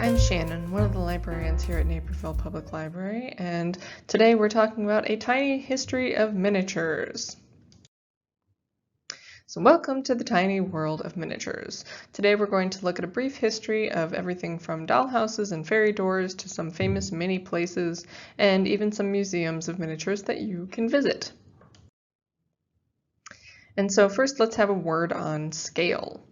I'm Shannon, one of the librarians here at Naperville Public Library, and today we're talking about a tiny history of miniatures. So welcome to the tiny world of miniatures. Today we're going to look at a brief history of everything from dollhouses and fairy doors to some famous mini places and even some museums of miniatures that you can visit. And so first let's have a word on scale.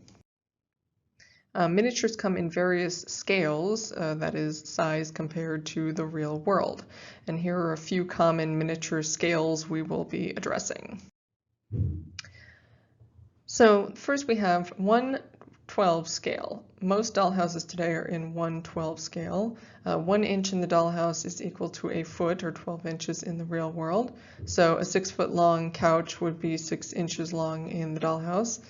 Miniatures come in various scales, that is, size compared to the real world. And here are a few common miniature scales we will be addressing. So first we have 1/12 scale. Most dollhouses today are in 1/12 scale. 1 inch in the dollhouse is equal to a foot, or 12 inches in the real world. So a 6-foot long couch would be 6 inches long in the dollhouse.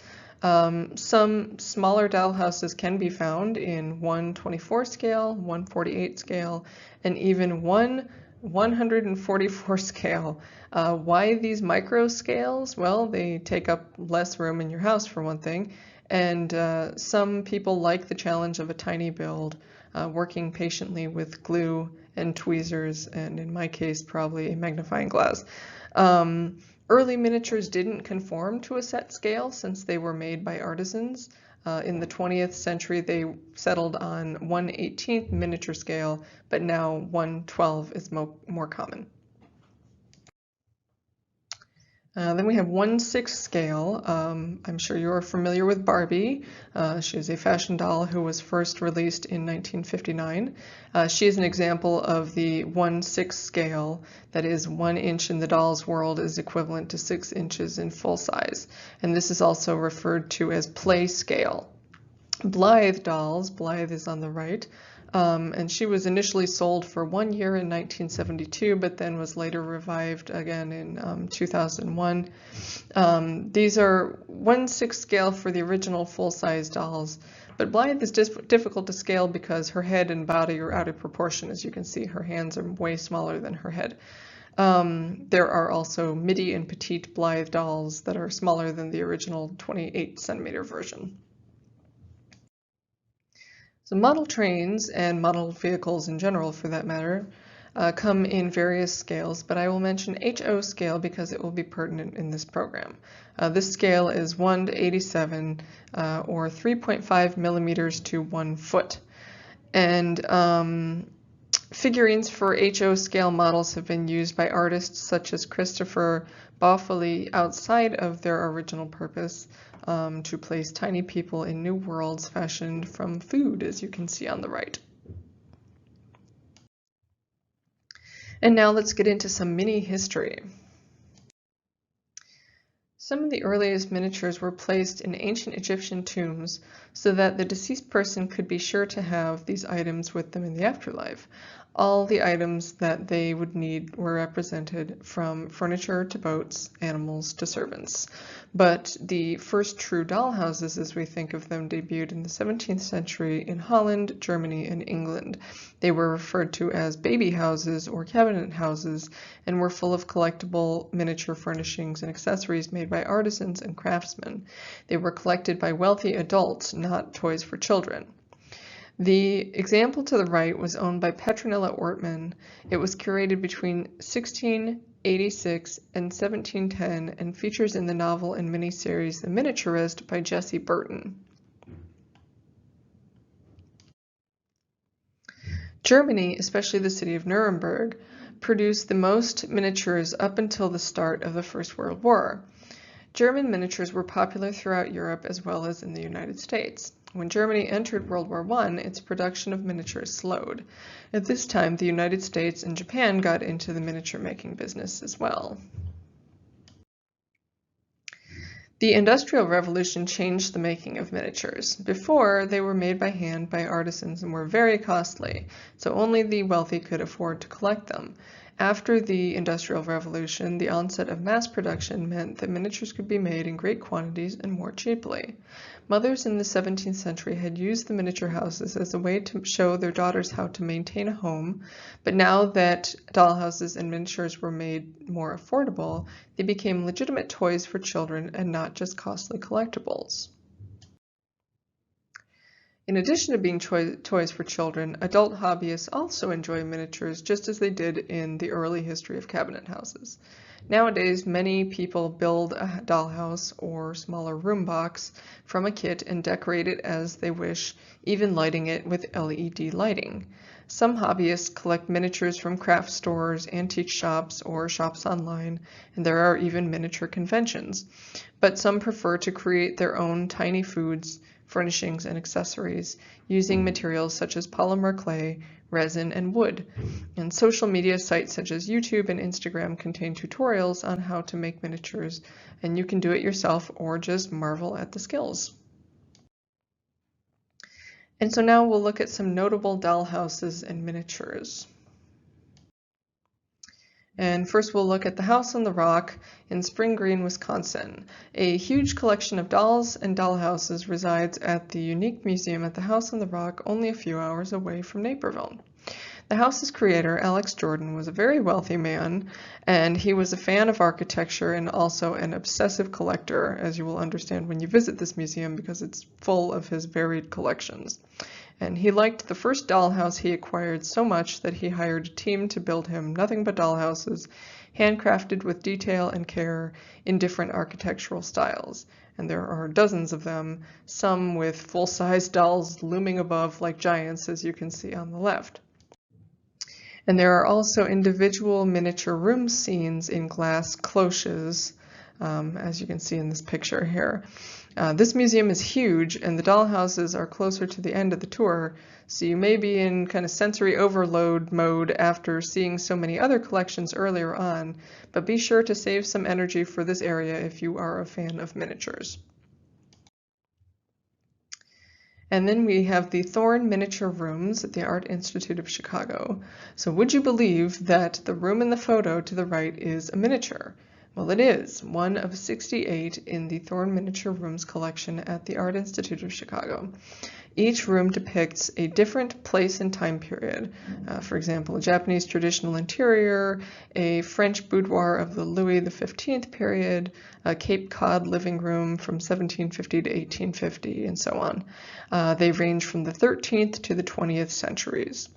Some smaller dollhouses can be found in 1/24 scale, 1/48 scale, and even 1/144 scale. Why these micro scales? Well, they take up less room in your house for one thing, and some people like the challenge of a tiny build, working patiently with glue and tweezers, and in my case, probably a magnifying glass. Early miniatures didn't conform to a set scale since they were made by artisans. In the 20th century, they settled on 1/18 miniature scale, but now 1/12 is more common. Then we have 1/6 scale. I'm sure you're familiar with Barbie. She is a fashion doll who was first released in 1959. She is an example of the 1/6 scale. That is, 1 inch in the doll's world is equivalent to 6 inches in full size. And this is also referred to as play scale. Blythe dolls, Blythe is on the right, and she was initially sold for 1 year in 1972, but then was later revived again in 2001. These are 1/6 scale for the original full-size dolls, but Blythe is difficult to scale because her head and body are out of proportion. As you can see, her hands are way smaller than her head. There are also midi and petite Blythe dolls that are smaller than the original 28 centimeter version. So model trains and model vehicles in general, for that matter, come in various scales, but I will mention HO scale because it will be pertinent in this program. This scale is 1/87, or 3.5 millimeters to 1 foot. And figurines for HO scale models have been used by artists such as Christopher Baufoli outside of their original purpose, to place tiny people in new worlds fashioned from food, as you can see on the right. And now let's get into some mini history. Some of the earliest miniatures were placed in ancient Egyptian tombs so that the deceased person could be sure to have these items with them in the afterlife. All the items that they would need were represented, from furniture to boats, animals to servants. But the first true dollhouses, as we think of them, debuted in the 17th century in Holland, Germany, and England. They were referred to as baby houses or cabinet houses and were full of collectible miniature furnishings and accessories made by artisans and craftsmen. They were collected by wealthy adults, not toys for children. The example to the right was owned by Petronilla Ortmann. It was curated between 1686 and 1710 and features in the novel and miniseries The Miniaturist by Jessie Burton. Germany, especially the city of Nuremberg, produced the most miniatures up until the start of the First World War. German miniatures were popular throughout Europe as well as in the United States. When Germany entered World War I, its production of miniatures slowed. At this time, the United States and Japan got into the miniature making business as well. The Industrial Revolution changed the making of miniatures. Before, they were made by hand by artisans and were very costly, so only the wealthy could afford to collect them. After the Industrial Revolution, the onset of mass production meant that miniatures could be made in great quantities and more cheaply. Mothers in the 17th century had used the miniature houses as a way to show their daughters how to maintain a home, but now that dollhouses and miniatures were made more affordable, they became legitimate toys for children and not just costly collectibles. In addition to being toys for children, adult hobbyists also enjoy miniatures just as they did in the early history of cabinet houses. Nowadays, many people build a dollhouse or smaller room box from a kit and decorate it as they wish, even lighting it with LED lighting. Some hobbyists collect miniatures from craft stores, antique shops, or shops online, and there are even miniature conventions. But some prefer to create their own tiny foods, furnishings, and accessories using materials such as polymer clay, resin, and wood. And social media sites such as YouTube and Instagram contain tutorials on how to make miniatures, and you can do it yourself or just marvel at the skills. And so now we'll look at some notable doll houses and miniatures. And first we'll look at the House on the Rock in Spring Green, Wisconsin. A huge collection of dolls and dollhouses resides at the unique museum at the House on the Rock, only a few hours away from Naperville. The house's creator, Alex Jordan, was a very wealthy man, and he was a fan of architecture and also an obsessive collector, as you will understand when you visit this museum because it's full of his varied collections. And he liked the first dollhouse he acquired so much that he hired a team to build him nothing but dollhouses, handcrafted with detail and care in different architectural styles. And there are dozens of them, some with full-size dolls looming above like giants, as you can see on the left. And there are also individual miniature room scenes in glass cloches, as you can see in this picture here. This museum is huge, and the dollhouses are closer to the end of the tour, so you may be in kind of sensory overload mode after seeing so many other collections earlier on, but be sure to save some energy for this area if you are a fan of miniatures. And then we have the Thorne Miniature Rooms at the Art Institute of Chicago. So would you believe that the room in the photo to the right is a miniature? Well, it is, one of 68 in the Thorne Miniature Rooms collection at the Art Institute of Chicago. Each room depicts a different place and time period. For example, a Japanese traditional interior, a French boudoir of the Louis XV period, a Cape Cod living room from 1750 to 1850, and so on. They range from the 13th to the 20th centuries.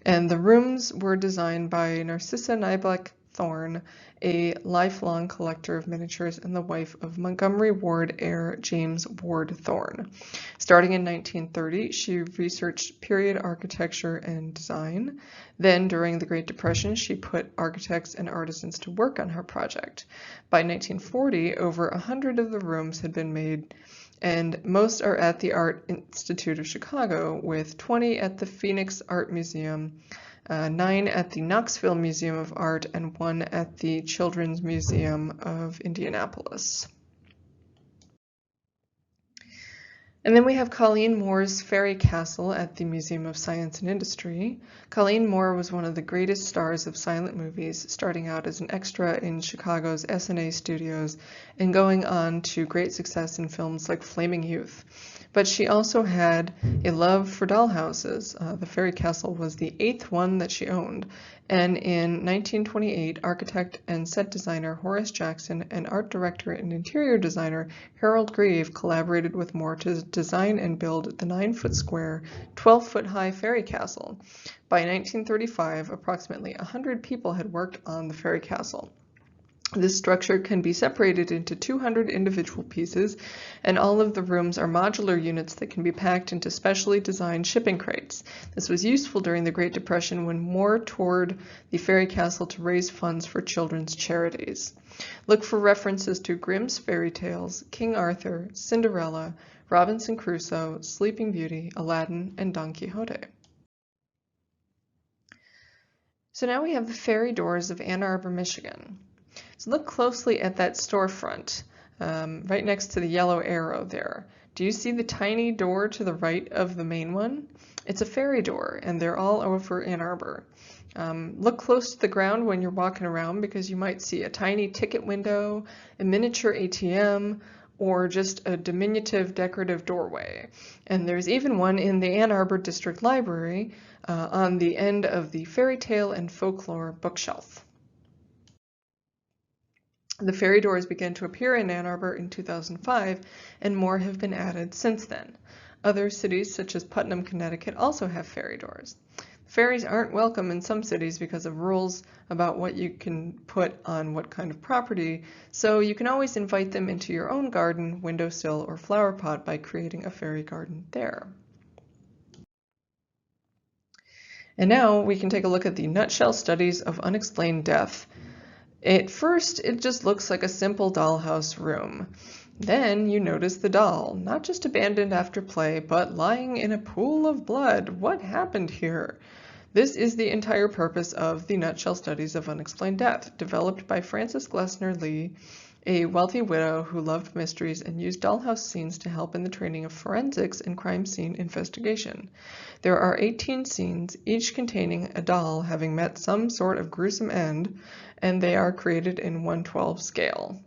And the rooms were designed by Narcissa Nyblak Thorne, a lifelong collector of miniatures and the wife of Montgomery Ward heir James Ward Thorne. Starting in 1930, she researched period architecture and design. Then, during the Great Depression, she put architects and artisans to work on her project. By 1940, over 100 of the rooms had been made, and most are at the Art Institute of Chicago, with 20 at the Phoenix Art Museum, 9 at the Knoxville Museum of Art, and 1 at the Children's Museum of Indianapolis. And then we have Colleen Moore's Fairy Castle at the Museum of Science and Industry. Colleen Moore was one of the greatest stars of silent movies, starting out as an extra in Chicago's S&A studios and going on to great success in films like Flaming Youth. But she also had a love for dollhouses. The Fairy Castle was the 8th one that she owned. And in 1928, architect and set designer Horace Jackson and art director and interior designer Harold Grieve collaborated with Moore to design and build the 9-foot square, 12-foot high Fairy Castle. By 1935, approximately 100 people had worked on the Fairy Castle. This structure can be separated into 200 individual pieces, and all of the rooms are modular units that can be packed into specially designed shipping crates. This was useful during the Great Depression when Moore toured the Fairy Castle to raise funds for children's charities. Look for references to Grimm's Fairy Tales, King Arthur, Cinderella, Robinson Crusoe, Sleeping Beauty, Aladdin, and Don Quixote. So now we have the Fairy Doors of Ann Arbor, Michigan. So look closely at that storefront, right next to the yellow arrow there. Do you see the tiny door to the right of the main one? It's a fairy door, and they're all over Ann Arbor. Look close to the ground when you're walking around because you might see a tiny ticket window, a miniature ATM, or just a diminutive decorative doorway. And there's even one in the Ann Arbor District Library on the end of the Fairy Tale and Folklore bookshelf. The fairy doors began to appear in Ann Arbor in 2005, and more have been added since then. Other cities, such as Putnam, Connecticut, also have ferry doors. Ferries aren't welcome in some cities because of rules about what you can put on what kind of property, so you can always invite them into your own garden, windowsill, or flower pot by creating a fairy garden there. And now we can take a look at the nutshell studies of unexplained death. At first, it just looks like a simple dollhouse room. Then you notice the doll, not just abandoned after play, but lying in a pool of blood. What happened here? This is the entire purpose of the Nutshell Studies of Unexplained Death, developed by Frances Glessner Lee, a wealthy widow who loved mysteries and used dollhouse scenes to help in the training of forensics and crime scene investigation. There are 18 scenes, each containing a doll having met some sort of gruesome end, and they are created in 1/12 scale.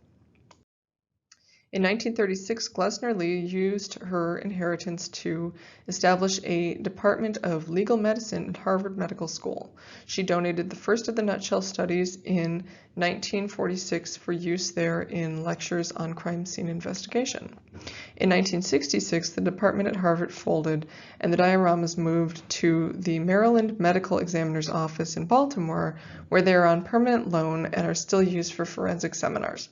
In 1936, Glessner Lee used her inheritance to establish a Department of Legal Medicine at Harvard Medical School. She donated the first of the Nutshell Studies in 1946 for use there in lectures on crime scene investigation. In 1966, the department at Harvard folded, and the dioramas moved to the Maryland Medical Examiner's Office in Baltimore, where they are on permanent loan and are still used for forensic seminars.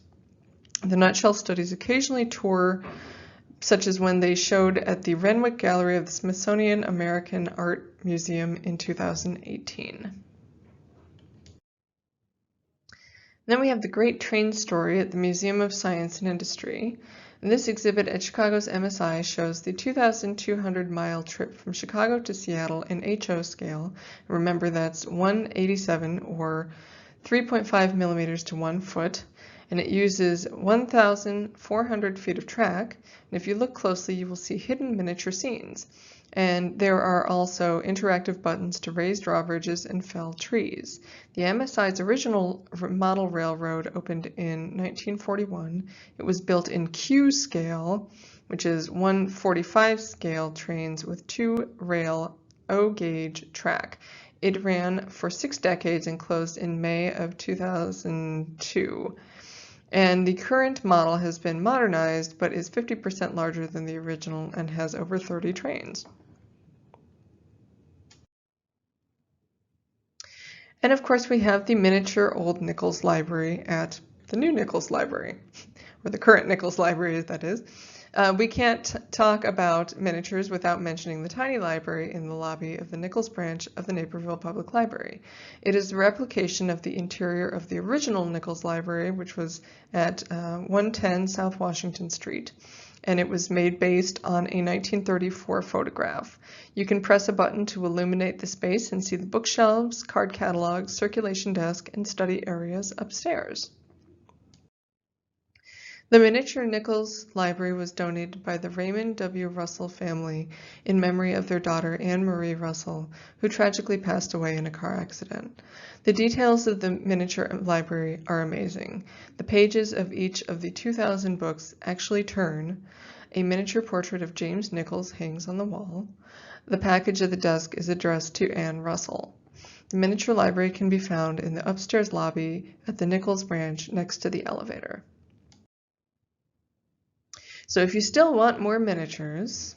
The Nutshell Studies occasionally tour, such as when they showed at the Renwick Gallery of the Smithsonian American Art Museum in 2018. Then we have the Great Train Story at the Museum of Science and Industry. And this exhibit at Chicago's MSI shows the 2,200-mile trip from Chicago to Seattle in HO scale. Remember, that's 187 or 3.5 millimeters to 1 foot. And it uses 1,400 feet of track. And if you look closely, you will see hidden miniature scenes. And there are also interactive buttons to raise drawbridges and fell trees. The MSI's original model railroad opened in 1941. It was built in Q scale, which is 1/45 scale trains with 2-rail O-gauge track. It ran for 6 decades and closed in May of 2002. And the current model has been modernized, but is 50% larger than the original and has over 30 trains. And of course, we have the miniature old Nichols Library at the new Nichols Library, or the current Nichols Library, that is. We can't talk about miniatures without mentioning the tiny library in the lobby of the Nichols branch of the Naperville Public Library. It is a replication of the interior of the original Nichols Library, which was at 110 South Washington Street, and it was made based on a 1934 photograph. You can press a button to illuminate the space and see the bookshelves, card catalogs, circulation desk, and study areas upstairs. The miniature Nichols Library was donated by the Raymond W. Russell family in memory of their daughter Anne Marie Russell, who tragically passed away in a car accident. The details of the miniature library are amazing. The pages of each of the 2,000 books actually turn. A miniature portrait of James Nichols hangs on the wall. The package at the desk is addressed to Anne Russell. The miniature library can be found in the upstairs lobby at the Nichols branch next to the elevator. So if you still want more miniatures,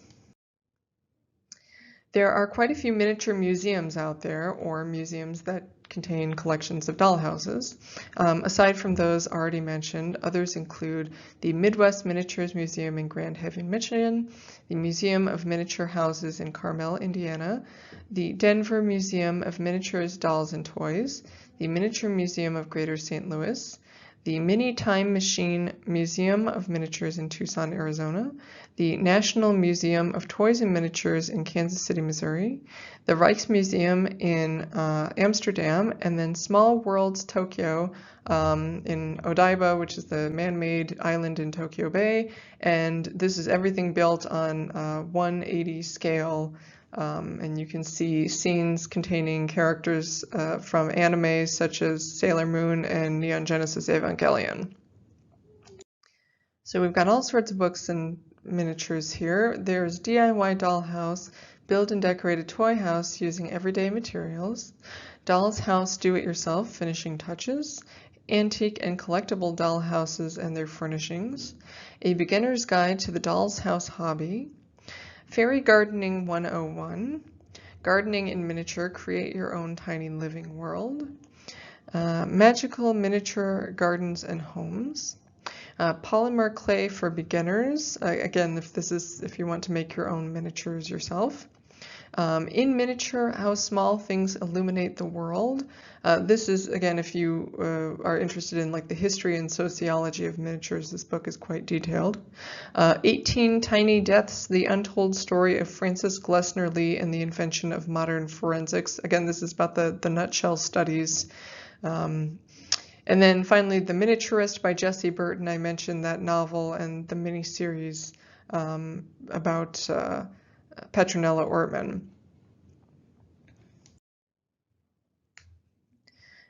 there are quite a few miniature museums out there, or museums that contain collections of dollhouses. Aside from those already mentioned, others include the Midwest Miniatures Museum in Grand Haven, Michigan, the Museum of Miniature Houses in Carmel, Indiana, the Denver Museum of Miniatures, Dolls, and Toys, the Miniature Museum of Greater St. Louis, the Mini Time Machine Museum of Miniatures in Tucson, Arizona, the National Museum of Toys and Miniatures in Kansas City, Missouri, the Rijksmuseum in Amsterdam, and then Small Worlds Tokyo in Odaiba, which is the man-made island in Tokyo Bay. And this is everything built on 180 scale. And you can see scenes containing characters from anime such as Sailor Moon and Neon Genesis Evangelion. So we've got all sorts of books and miniatures here. There's DIY Dollhouse, Build and Decorate a Toy House Using Everyday Materials, Doll's House Do-It-Yourself Finishing Touches, Antique and Collectible Dollhouses and Their Furnishings, A Beginner's Guide to the Doll's House Hobby, Fairy Gardening 101, Gardening in Miniature, Create Your Own Tiny Living World, Magical Miniature Gardens and Homes, Polymer Clay for Beginners, again, if you want to make your own miniatures yourself. In Miniature, How Small Things Illuminate the World. This is, again, if you are interested in like the history and sociology of miniatures, this book is quite detailed. 18 Tiny Deaths, The Untold Story of Francis Glessner Lee and the Invention of Modern Forensics. Again, this is about the nutshell studies. And then finally, The Miniaturist by Jessie Burton. I mentioned that novel and the miniseries about Petronella Ortman.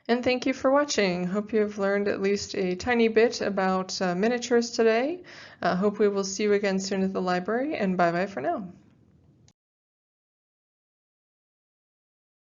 And thank you for watching. Hope you have learned at least a tiny bit about miniatures today. Hope we will see you again soon at the library, and bye-bye for now.